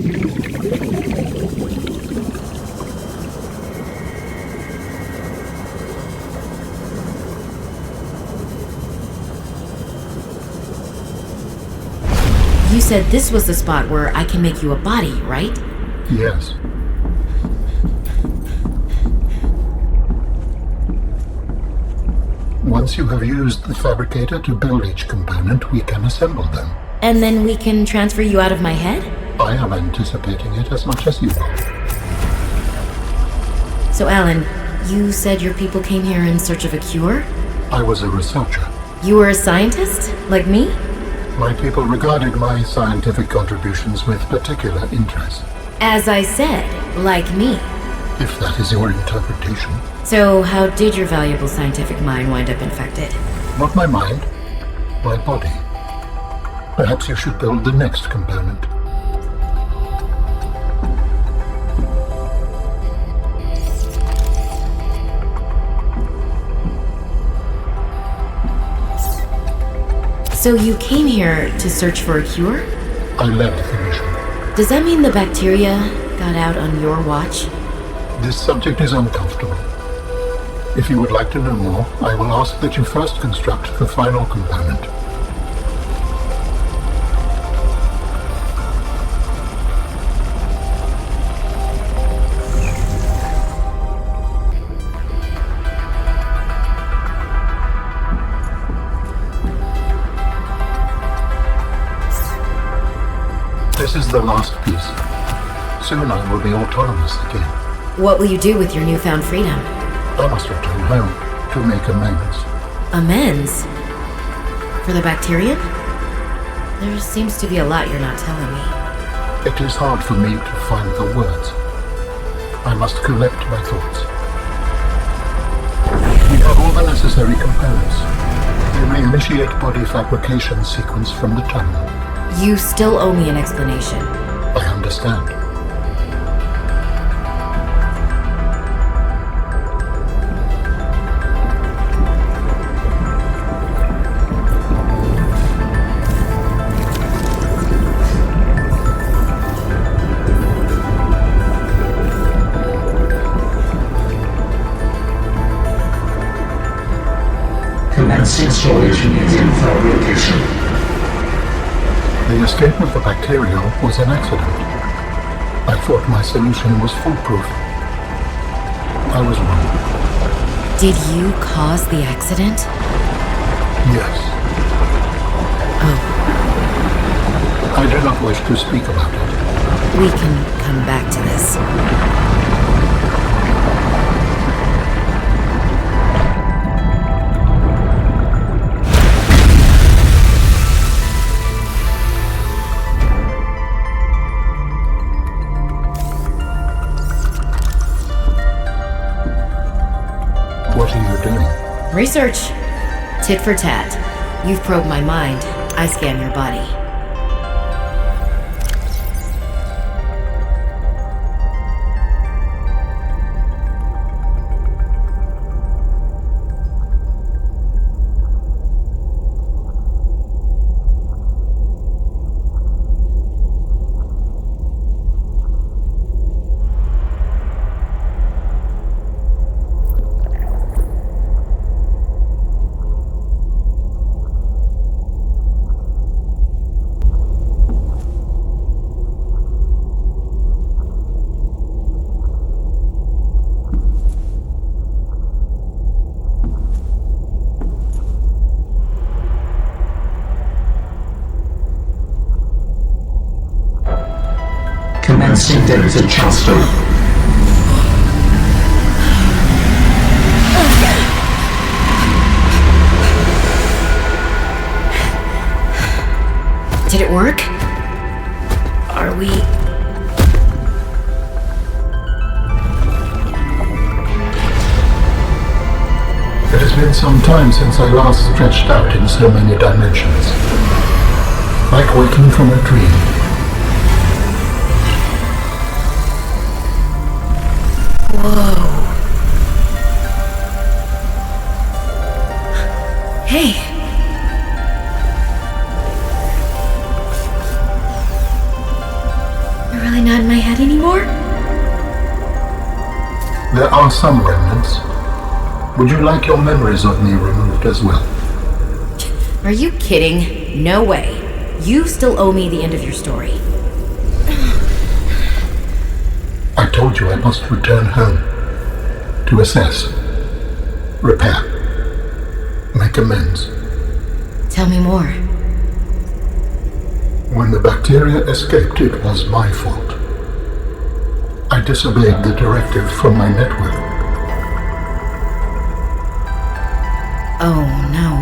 You said this was the spot where I can make you a body, right? Yes. Once you have used the fabricator to build each component, we can assemble them. And then we can transfer you out of my head? I am anticipating it as much as you are. So, Alan, you said your people came here in search of a cure? I was a researcher. You were a scientist? Like me? My people regarded my scientific contributions with particular interest. As I said, like me. If that is your interpretation. So, how did your valuable scientific mind wind up infected? Not my mind, my body. Perhaps you should build the next component. So you came here to search for a cure? I led the mission. Does that mean the bacteria got out on your watch? This subject is uncomfortable. If you would like to know more, I will ask that you first construct the final component. This is the last piece. Soon I will be autonomous again. What will you do with your newfound freedom? I must return home to make amends. Amends? For the bacterium? There seems to be a lot you're not telling me. It is hard for me to find the words. I must collect my thoughts. We have all the necessary components. You may initiate body fabrication sequence from the terminal. You still owe me an explanation. I understand. Commencing storage medium fabrication. The escape of the bacteria was an accident. I thought my solution was foolproof. I was wrong. Did you cause the accident? Yes. Oh. I do not wish to speak about it. We can come back to this. What are you doing? Research. Tit for tat. You've probed my mind. I scan your body. Commencing data transfer. Did it work? Are we... It has been some time since I last stretched out in so many dimensions. Like waking from a dream. Whoa. Hey. You're really not in my head anymore? There are some remnants. Would you like your memories of me removed as well? Are you kidding? No way. You still owe me the end of your story. I told you I must return home to assess, repair, make amends. Tell me more. When the bacteria escaped, it was my fault. I disobeyed the directive from my network. Oh no.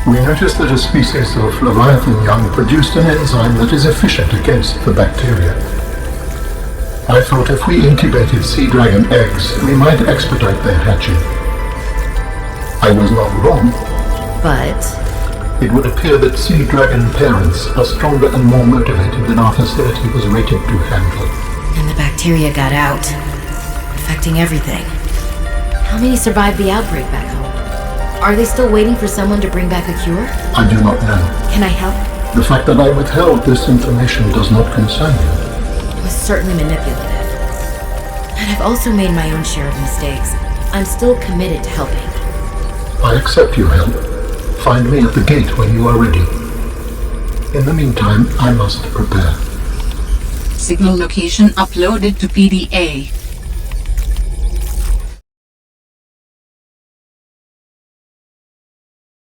We noticed that a species of Leviathan young produced an enzyme that is efficient against the bacteria. I thought if we incubated sea dragon eggs, we might expedite their hatching. I was not wrong. But It would appear that sea dragon parents are stronger and more motivated than our facility was rated to handle. and the bacteria got out, infecting everything. How many survived the outbreak back home? Are they still waiting for someone to bring back a cure? I do not know. Can I help? The fact that I withheld this information does not concern you. It was certainly manipulative. And I've also made my own share of mistakes. I'm still committed to helping. I accept your help. Find me at the gate when you are ready. In the meantime, I must prepare. Signal location uploaded to PDA.